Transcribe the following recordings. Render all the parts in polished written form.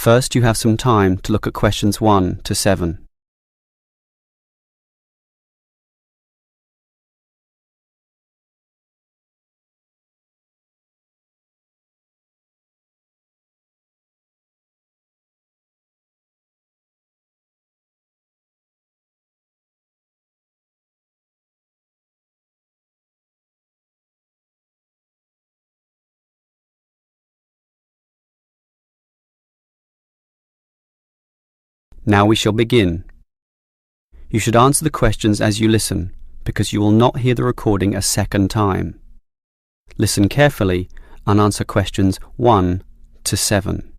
First, you have some time to look at questions 1 to 7. Now we shall begin. You should answer the questions as you listen, because you will not hear the recording a second time. Listen carefully and answer questions 1 to 7.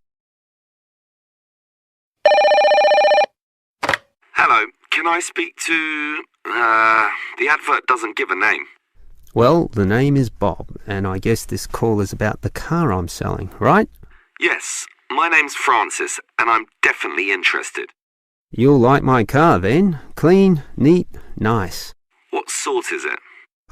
Hello, can I speak to... the advert doesn't give a name. Well, the name is Bob, and I guess this call is about the car I'm selling, right? Yes, my name's Francis, and I'm definitely interested. You'll like my car then. Clean, neat, nice. What sort is it?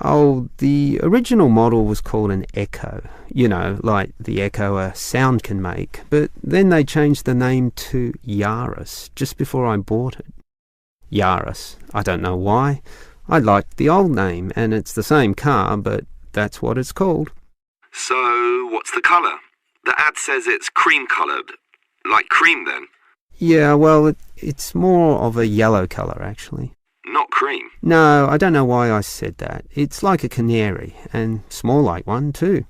Oh, the original model was called an Echo. You know, like the echo a sound can make. But then they changed the name to Yaris just before I bought it. Yaris. I don't know why. I liked the old name, and it's the same car, but that's what it's called. So, what's the colour? The ad says it's cream-coloured. Like cream, then? Yeah, well, it's more of a yellow colour, actually. Not cream? No, I don't know why I said that. It's like a canary, and small like one, too.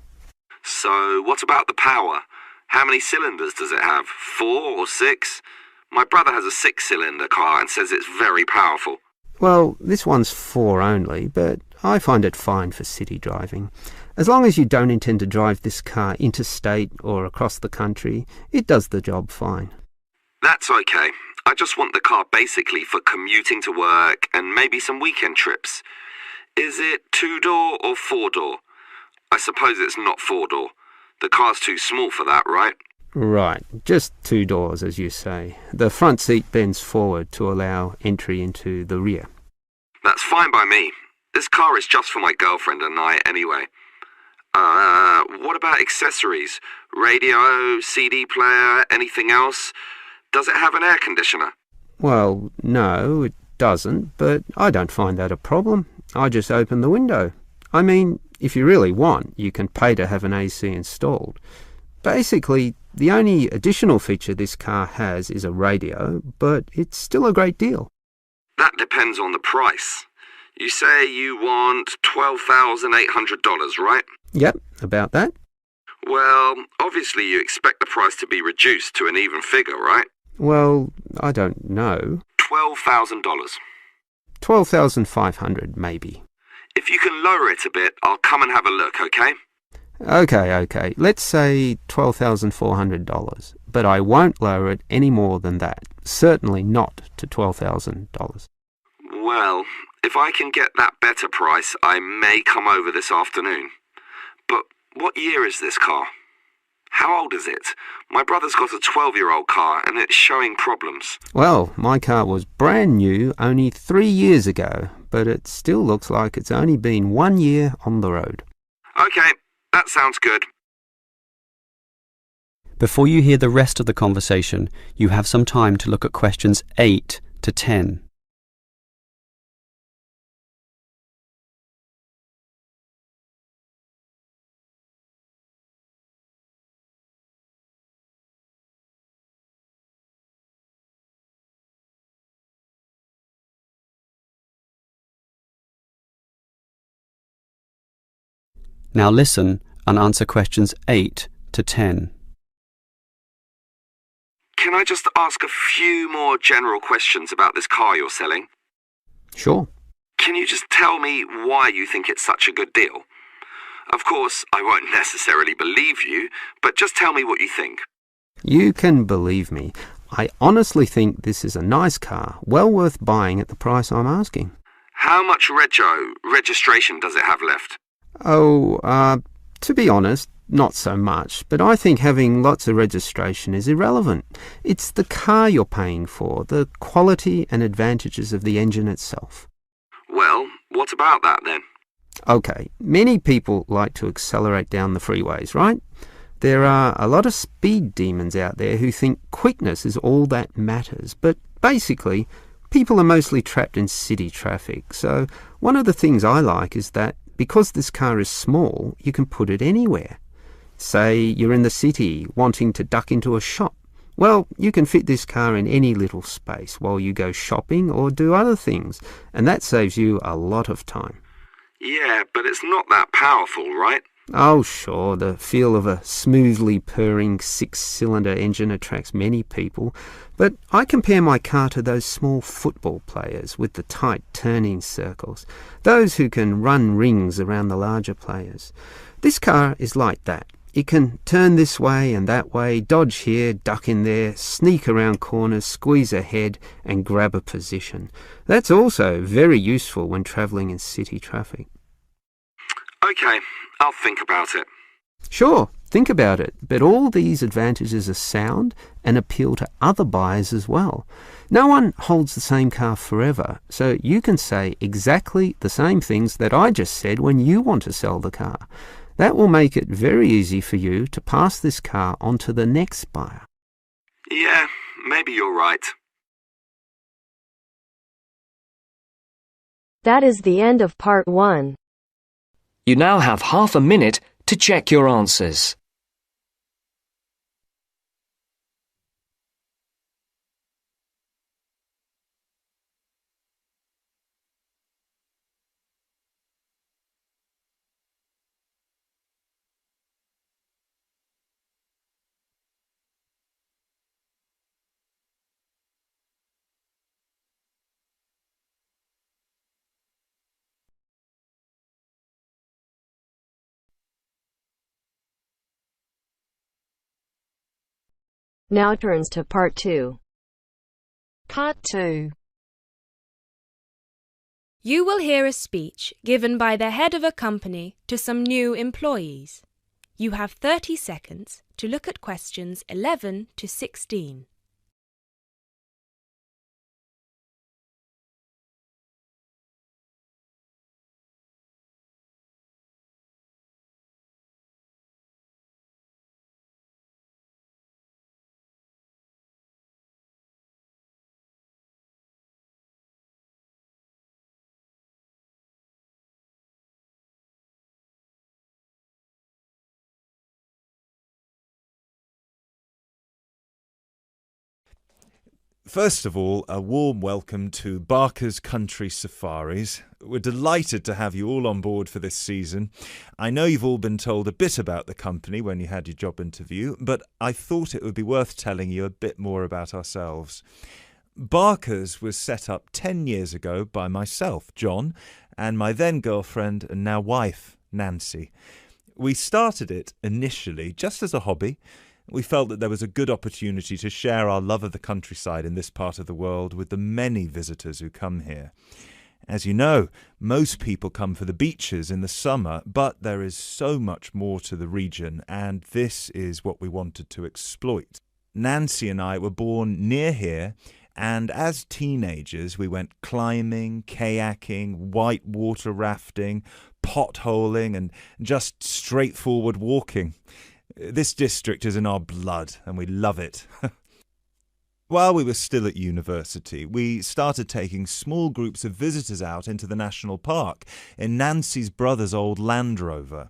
So, what about the power? How many cylinders does it have? 4 or 6? My brother has a 6-cylinder car and says it's very powerful. Well, this one's 4 only, but I find it fine for city driving. As long as you don't intend to drive this car interstate or across the country, it does the job fine. That's okay. I just want the car basically for commuting to work and maybe some weekend trips. Is it 2-door or 4-door? I suppose it's not 4-door. The car's too small for that, right? Right, just 2 doors, as you say. The front seat bends forward to allow entry into the rear. That's fine by me. This car is just for my girlfriend and I anyway. What about accessories? Radio, CD player, anything else? Does it have an air conditioner? Well, no, it doesn't, but I don't find that a problem. I just open the window. I mean, if you really want, you can pay to have an AC installed. Basically, the only additional feature this car has is a radio, but it's still a great deal. That depends on the price. You say you want $12,800, right? Yep, about that. Well, obviously you expect the price to be reduced to an even figure, right? Well, I don't know. $12,000. $12,500, maybe. If you can lower it a bit, I'll come and have a look, okay? Okay. Let's say $12,400, but I won't lower it any more than that. Certainly not to $12,000. Well, if I can get that better price, I may come over this afternoon. But what year is this car? How old is it? My brother's got a 12-year-old car and it's showing problems. Well, my car was brand new only 3 years ago, but it still looks like it's only been 1 year on the road. Okay, that sounds good. Before you hear the rest of the conversation, you have some time to look at questions 8 to 10. Now listen and answer questions 8 to 10. Can I just ask a few more general questions about this car you're selling? Sure. Can you just tell me why you think it's such a good deal? Of course, I won't necessarily believe you, but just tell me what you think. You can believe me. I honestly think this is a nice car, well worth buying at the price I'm asking. How much registration does it have left? To be honest, not so much, but I think having lots of registration is irrelevant. It's the car you're paying for, the quality and advantages of the engine itself. Well, what about that then? Okay, many people like to accelerate down the freeways, right? There are a lot of speed demons out there who think quickness is all that matters, but basically, people are mostly trapped in city traffic. So one of the things I like is that because this car is small, you can put it anywhere. Say you're in the city wanting to duck into a shop. Well, you can fit this car in any little space while you go shopping or do other things, and that saves you a lot of time. Yeah, but it's not that powerful, right? Oh, sure, the feel of a smoothly purring six-cylinder engine attracts many people, but I compare my car to those small football players with the tight turning circles, those who can run rings around the larger players. This car is like that. It can turn this way and that way, dodge here, duck in there, sneak around corners, squeeze ahead and grab a position. That's also very useful when travelling in city traffic. Okay, I'll think about it. Sure, think about it, but all these advantages are sound and appeal to other buyers as well. No one holds the same car forever, so you can say exactly the same things that I just said when you want to sell the car. That will make it very easy for you to pass this car on to the next buyer. Yeah, maybe you're right. That is the end of part 1. You now have half a minute to check your answers. Now turns to part 2. Part 2. You will hear a speech given by the head of a company to some new employees. You have 30 seconds to look at questions 11 to 16. First of all, a warm welcome to Barker's Country Safaris. We're delighted to have you all on board for this season. I know you've all been told a bit about the company when you had your job interview, but I thought it would be worth telling you a bit more about ourselves. Barker's was set up 10 years ago by myself, John, and my then girlfriend and now wife, Nancy. We started it initially just as a hobby. We felt that there was a good opportunity to share our love of the countryside in this part of the world with the many visitors who come here. As you know, most people come for the beaches in the summer, but there is so much more to the region, and this is what we wanted to exploit. Nancy and I were born near here, and as teenagers we went climbing, kayaking, whitewater rafting, potholing, and just straightforward walking. This district is in our blood, and we love it. While we were still at university, we started taking small groups of visitors out into the national park in Nancy's brother's old Land Rover.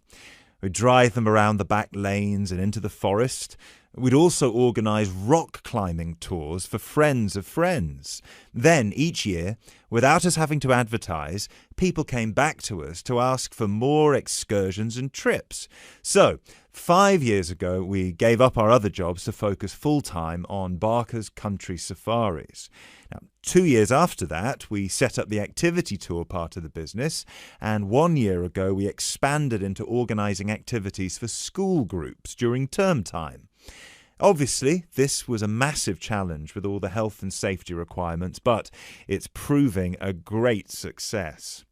We'd drive them around the back lanes and into the forest. We'd also organise rock climbing tours for friends of friends. Then, each year, without us having to advertise, people came back to us to ask for more excursions and trips. So, 5 years ago, we gave up our other jobs to focus full-time on Barker's Country Safaris. Now, 2 years after that, we set up the activity tour part of the business, and 1 year ago, we expanded into organising activities for school groups during term time. Obviously, this was a massive challenge with all the health and safety requirements, but it's proving a great success.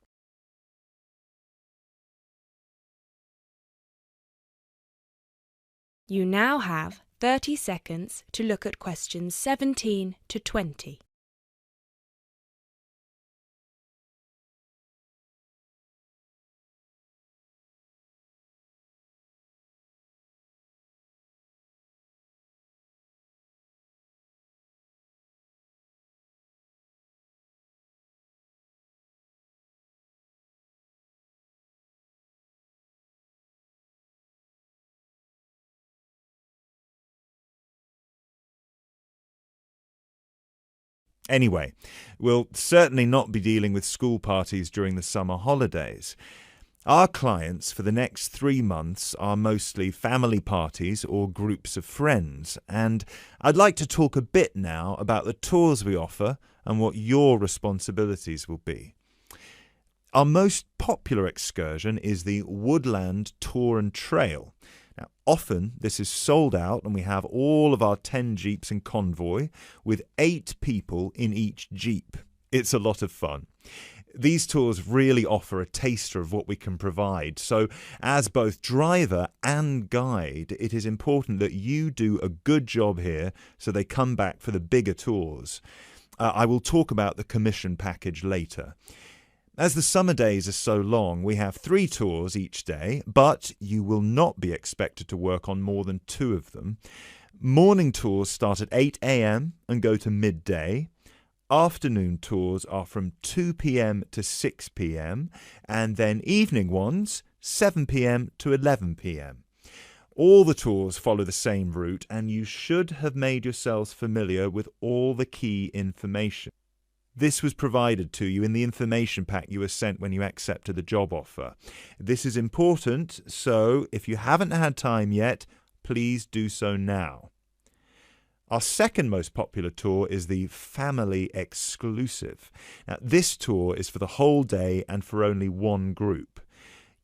You now have 30 seconds to look at questions 17 to 20. Anyway, we'll certainly not be dealing with school parties during the summer holidays. Our clients for the next 3 months are mostly family parties or groups of friends, and I'd like to talk a bit now about the tours we offer and what your responsibilities will be. Our most popular excursion is the Woodland Tour and Trail. Now, often this is sold out and we have all of our 10 jeeps in convoy with 8 people in each jeep. It's a lot of fun. These tours really offer a taster of what we can provide. So as both driver and guide, it is important that you do a good job here so they come back for the bigger tours. I will talk about the commission package later. As the summer days are so long, we have 3 tours each day, but you will not be expected to work on more than 2 of them. Morning tours start at 8 a.m. and go to midday. Afternoon tours are from 2 p.m. to 6 p.m. and then evening ones 7 p.m. to 11 p.m. All the tours follow the same route and you should have made yourselves familiar with all the key information. This was provided to you in the information pack you were sent when you accepted the job offer. This is important, so if you haven't had time yet, please do so now. Our second most popular tour is the Family Exclusive. Now, this tour is for the whole day and for only one group.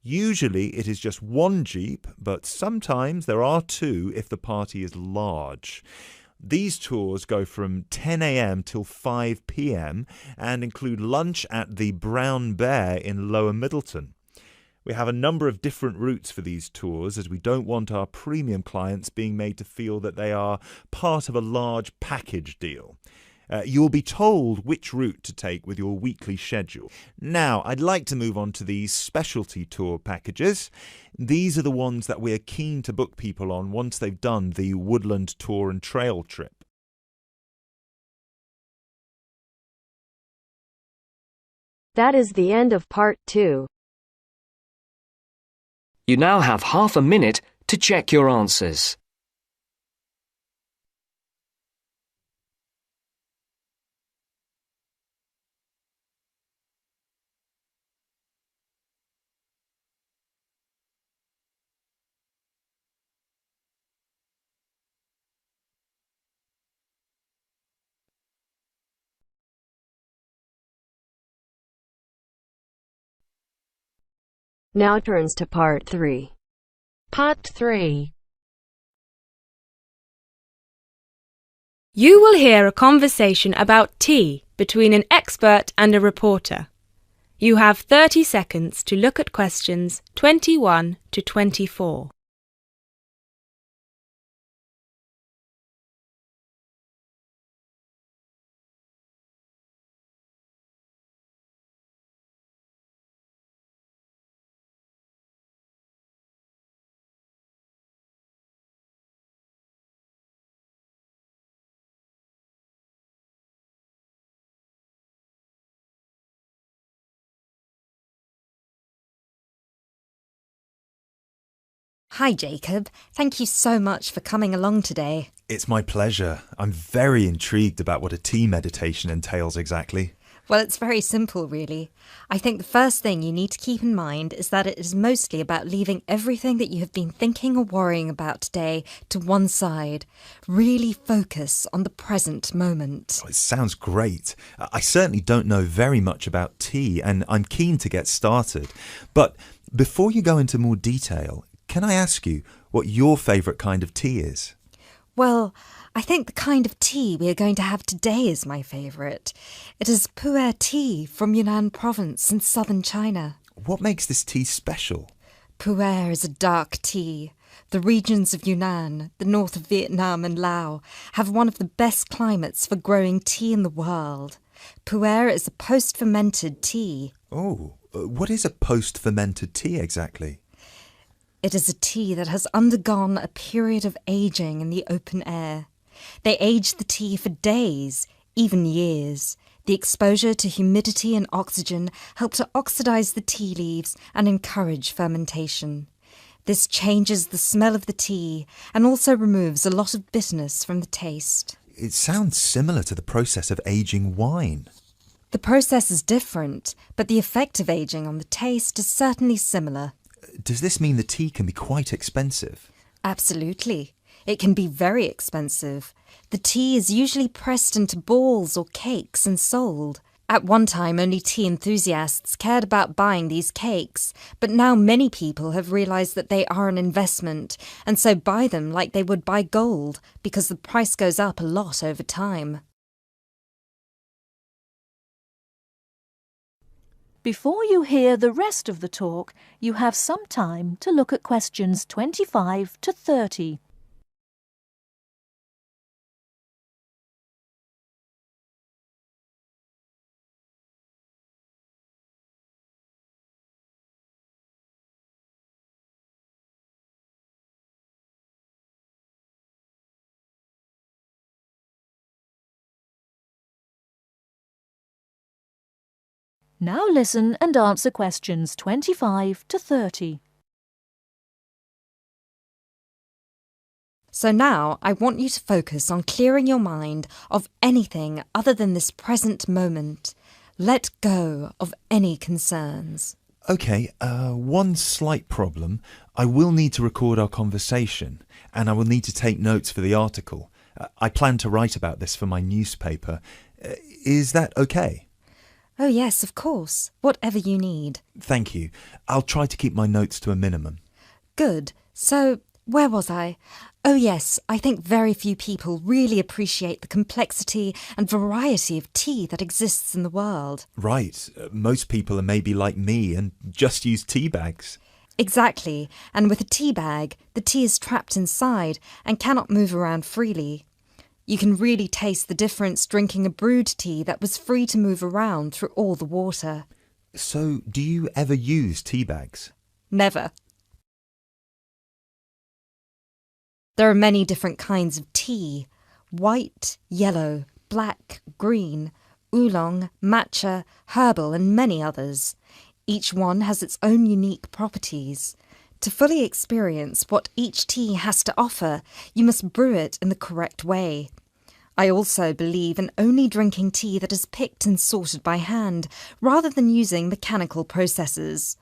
Usually it is just one jeep, but sometimes there are 2 if the party is large. These tours go from 10 a.m. till 5 p.m. and include lunch at the Brown Bear in Lower Middleton. We have a number of different routes for these tours as we don't want our premium clients being made to feel that they are part of a large package deal. You'll be told which route to take with your weekly schedule. Now, I'd like to move on to these specialty tour packages. These are the ones that we're keen to book people on once they've done the Woodland Tour and Trail trip. That is the end of part 2. You now have half a minute to check your answers. Now turns to part 3. Part 3. You will hear a conversation about tea between an expert and a reporter. You have 30 seconds to look at questions 21 to 24. Hi Jacob, thank you so much for coming along today. It's my pleasure. I'm very intrigued about what a tea meditation entails exactly. Well, it's very simple really. I think the first thing you need to keep in mind is that it is mostly about leaving everything that you have been thinking or worrying about today to one side. Really focus on the present moment. Oh, it sounds great. I certainly don't know very much about tea and I'm keen to get started. But before you go into more detail, can I ask you what your favourite kind of tea is? Well, I think the kind of tea we are going to have today is my favourite. It is pu'er tea from Yunnan province in southern China. What makes this tea special? Pu'er is a dark tea. The regions of Yunnan, the north of Vietnam and Laos, have one of the best climates for growing tea in the world. Pu'er is a post-fermented tea. Oh, what is a post-fermented tea exactly? It is a tea that has undergone a period of aging in the open air. They age the tea for days, even years. The exposure to humidity and oxygen help to oxidize the tea leaves and encourage fermentation. This changes the smell of the tea and also removes a lot of bitterness from the taste. It sounds similar to the process of aging wine. The process is different, but the effect of aging on the taste is certainly similar. Does this mean the tea can be quite expensive? Absolutely. It can be very expensive. The tea is usually pressed into balls or cakes and sold. At one time, only tea enthusiasts cared about buying these cakes, but now many people have realised that they are an investment, and so buy them like they would buy gold, because the price goes up a lot over time. Before you hear the rest of the talk, you have some time to look at questions 25 to 30. Now listen and answer questions 25 to 30. So now I want you to focus on clearing your mind of anything other than this present moment. Let go of any concerns. OK, one slight problem. I will need to record our conversation, and I will need to take notes for the article. I plan to write about this for my newspaper. Is that OK? Oh yes, of course. Whatever you need. Thank you. I'll try to keep my notes to a minimum. Good. So, where was I? Oh yes, I think very few people really appreciate the complexity and variety of tea that exists in the world. Right. Most people are maybe like me and just use tea bags. Exactly. And with a tea bag, the tea is trapped inside and cannot move around freely. You can really taste the difference drinking a brewed tea that was free to move around through all the water. So, do you ever use tea bags? Never. There are many different kinds of tea: white, yellow, black, green, oolong, matcha, herbal, and many others. Each one has its own unique properties. To fully experience what each tea has to offer, you must brew it in the correct way. I also believe in only drinking tea that is picked and sorted by hand, rather than using mechanical processes.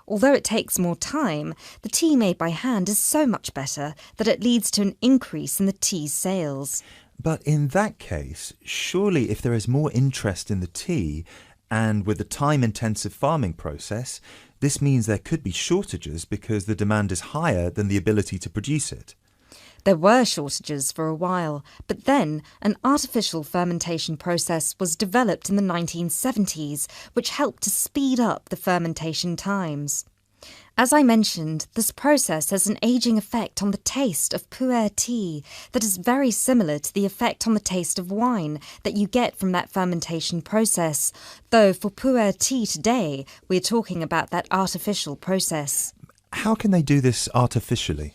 Although it takes more time, the tea made by hand is so much better that it leads to an increase in the tea's sales. But in that case, surely if there is more interest in the tea, and with the time-intensive farming process, this means there could be shortages because the demand is higher than the ability to produce it. There were shortages for a while, but then an artificial fermentation process was developed in the 1970s, which helped to speed up the fermentation times. As I mentioned, this process has an aging effect on the taste of pu'er tea that is very similar to the effect on the taste of wine that you get from that fermentation process, though for pu'er tea today, we're talking about that artificial process. How can they do this artificially?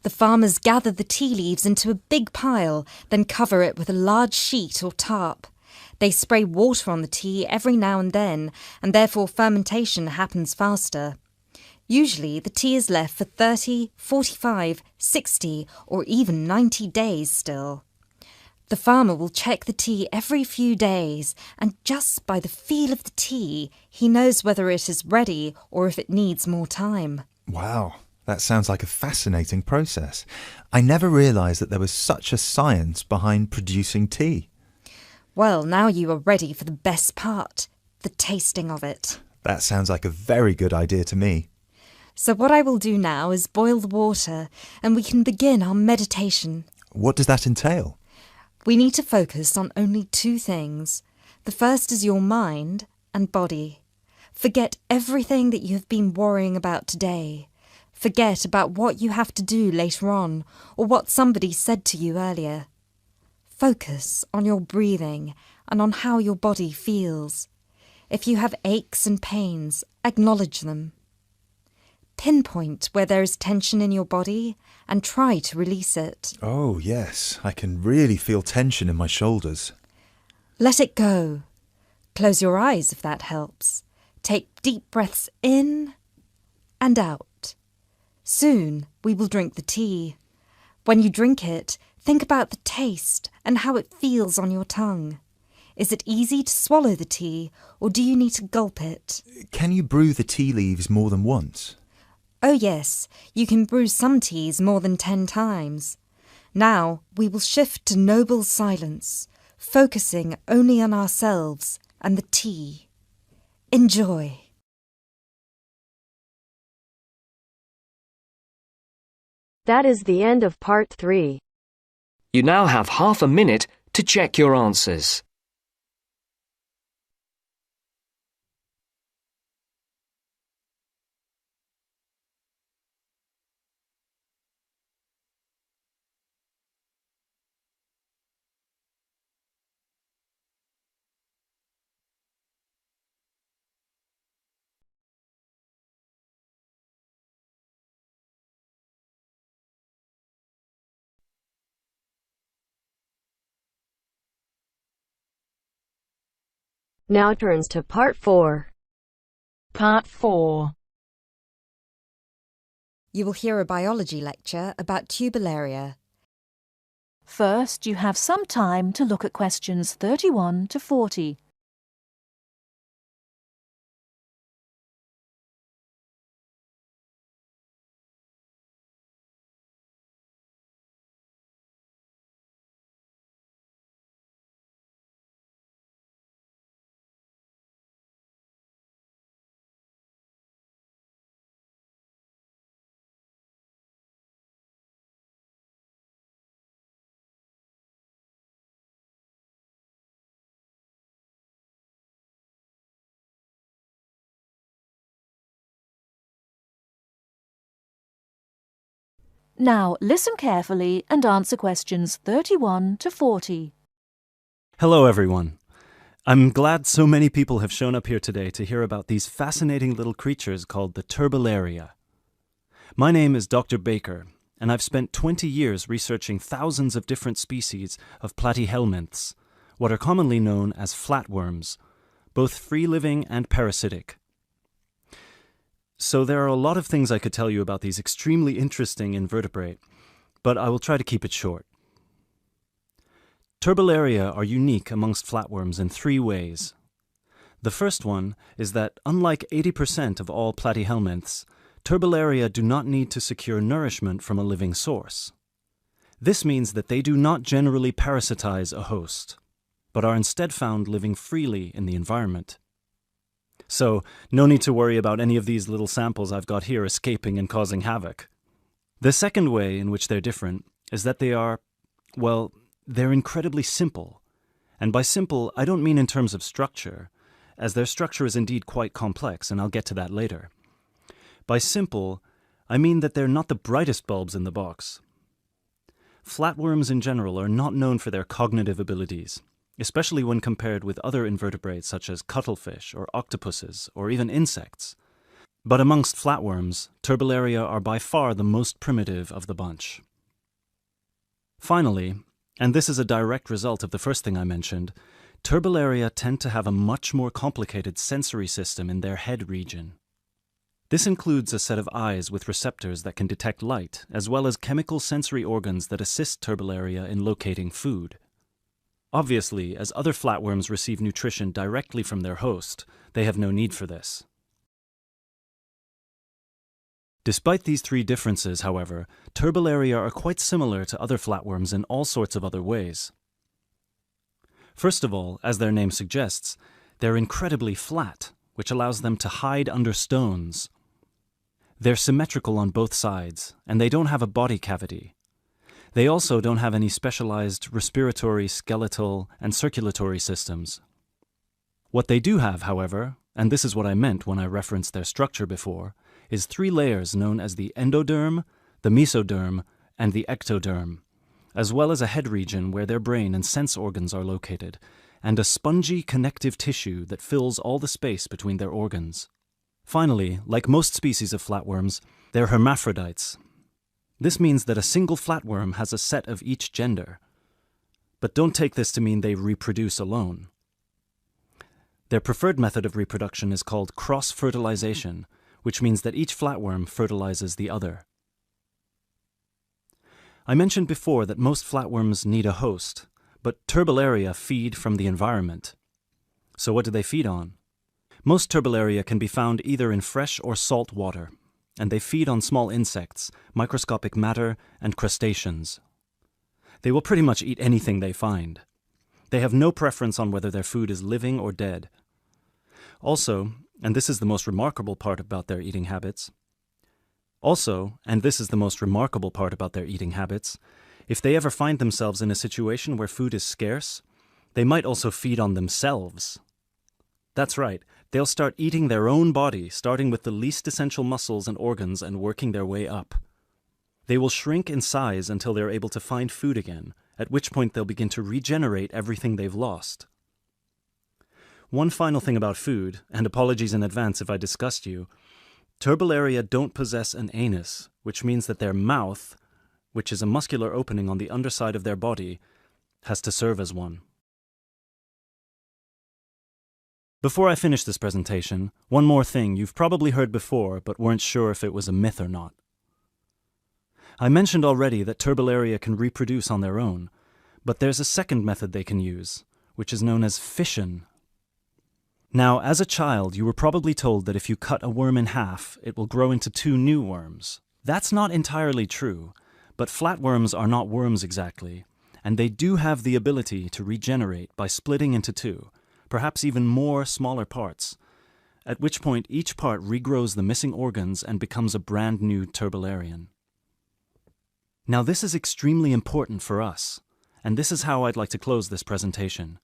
The farmers gather the tea leaves into a big pile, then cover it with a large sheet or tarp. They spray water on the tea every now and then, and therefore fermentation happens faster. Usually, the tea is left for 30, 45, 60, or even 90 days still. The farmer will check the tea every few days, and just by the feel of the tea, he knows whether it is ready or if it needs more time. Wow. That sounds like a fascinating process. I never realised that there was such a science behind producing tea. Well, now you are ready for the best part, the tasting of it. That sounds like a very good idea to me. So what I will do now is boil the water, and we can begin our meditation. What does that entail? We need to focus on only two things. The first is your mind and body. Forget everything that you have been worrying about today. Forget about what you have to do later on, or what somebody said to you earlier. Focus on your breathing and on how your body feels. If you have aches and pains, acknowledge them. Pinpoint where there is tension in your body and try to release it. Oh, yes. I can really feel tension in my shoulders. Let it go. Close your eyes if that helps. Take deep breaths in and out. Soon we will drink the tea. When you drink it, think about the taste and how it feels on your tongue. Is it easy to swallow the tea, or do you need to gulp it? Can you brew the tea leaves more than once? Oh yes, you can brew some teas more than 10 times. Now we will shift to noble silence, focusing only on ourselves and the tea. Enjoy. That is the end of part 3. You now have half a minute to check your answers. Now turns to part 4. Part 4. You will hear a biology lecture about tubellaria. First, you have some time to look at questions 31 to 40. Now, listen carefully and answer questions 31 to 40. Hello, everyone. I'm glad so many people have shown up here today to hear about these fascinating little creatures called the turbellaria. My name is Dr. Baker, and I've spent 20 years researching thousands of different species of platyhelminths, what are commonly known as flatworms, both free-living and parasitic. So there are a lot of things I could tell you about these extremely interesting invertebrate, but I will try to keep it short. Turbellaria are unique amongst flatworms in 3 ways. The first one is that, unlike 80% of all platyhelminths, turbellaria do not need to secure nourishment from a living source. This means that they do not generally parasitize a host, but are instead found living freely in the environment. So, no need to worry about any of these little samples I've got here escaping and causing havoc. The second way in which they're different is that they are, well, they're incredibly simple. And by simple, I don't mean in terms of structure, as their structure is indeed quite complex, and I'll get to that later. By simple, I mean that they're not the brightest bulbs in the box. Flatworms in general are not known for their cognitive abilities, especially when compared with other invertebrates such as cuttlefish or octopuses or even insects. But amongst flatworms, turbellaria are by far the most primitive of the bunch. Finally, and this is a direct result of the first thing I mentioned, turbellaria tend to have a much more complicated sensory system in their head region. This includes a set of eyes with receptors that can detect light, as well as chemical sensory organs that assist turbellaria in locating food. Obviously, as other flatworms receive nutrition directly from their host, they have no need for this. Despite these 3 differences, however, turbellaria are quite similar to other flatworms in all sorts of other ways. First of all, as their name suggests, they're incredibly flat, which allows them to hide under stones. They're symmetrical on both sides, and they don't have a body cavity. They also don't have any specialized respiratory, skeletal, and circulatory systems. What they do have, however, and this is what I meant when I referenced their structure before, is 3 layers known as the endoderm, the mesoderm, and the ectoderm, as well as a head region where their brain and sense organs are located, and a spongy connective tissue that fills all the space between their organs. Finally, like most species of flatworms, they're hermaphrodites. This means that a single flatworm has a set of each gender. But don't take this to mean they reproduce alone. Their preferred method of reproduction is called cross-fertilization, which means that each flatworm fertilizes the other. I mentioned before that most flatworms need a host, but Turbellaria feed from the environment. So what do they feed on? Most Turbellaria can be found either in fresh or salt water, and they feed on small insects, microscopic matter, and crustaceans. They will pretty much eat anything they find. They have no preference on whether their food is living or dead. Also, and this is the most remarkable part about their eating habits, if they ever find themselves in a situation where food is scarce, they might also feed on themselves. That's right, they'll start eating their own body, starting with the least essential muscles and organs and working their way up. They will shrink in size until they're able to find food again, at which point they'll begin to regenerate everything they've lost. One final thing about food, and apologies in advance if I disgust you, Turbellaria don't possess an anus, which means that their mouth, which is a muscular opening on the underside of their body, has to serve as one. Before I finish this presentation, one more thing you've probably heard before but weren't sure if it was a myth or not. I mentioned already that Turbellaria can reproduce on their own, but there's a second method they can use, which is known as fission. Now, as a child, you were probably told that if you cut a worm in half, it will grow into 2 new worms. That's not entirely true, but flatworms are not worms exactly, and they do have the ability to regenerate by splitting into 2, perhaps even more smaller parts, at which point each part regrows the missing organs and becomes a brand new Turbellarian. Now this is extremely important for us, and this is how I'd like to close this presentation.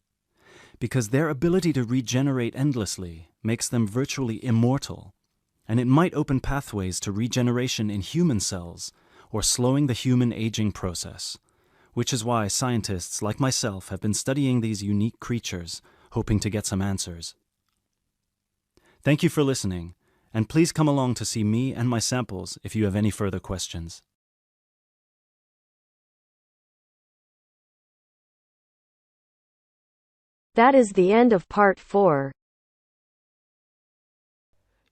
Because their ability to regenerate endlessly makes them virtually immortal, and it might open pathways to regeneration in human cells or slowing the human aging process, which is why scientists like myself have been studying these unique creatures, hoping to get some answers. Thank you for listening, and please come along to see me and my samples if you have any further questions. That is the end of part 4.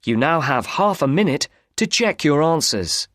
You now have half a minute to check your answers.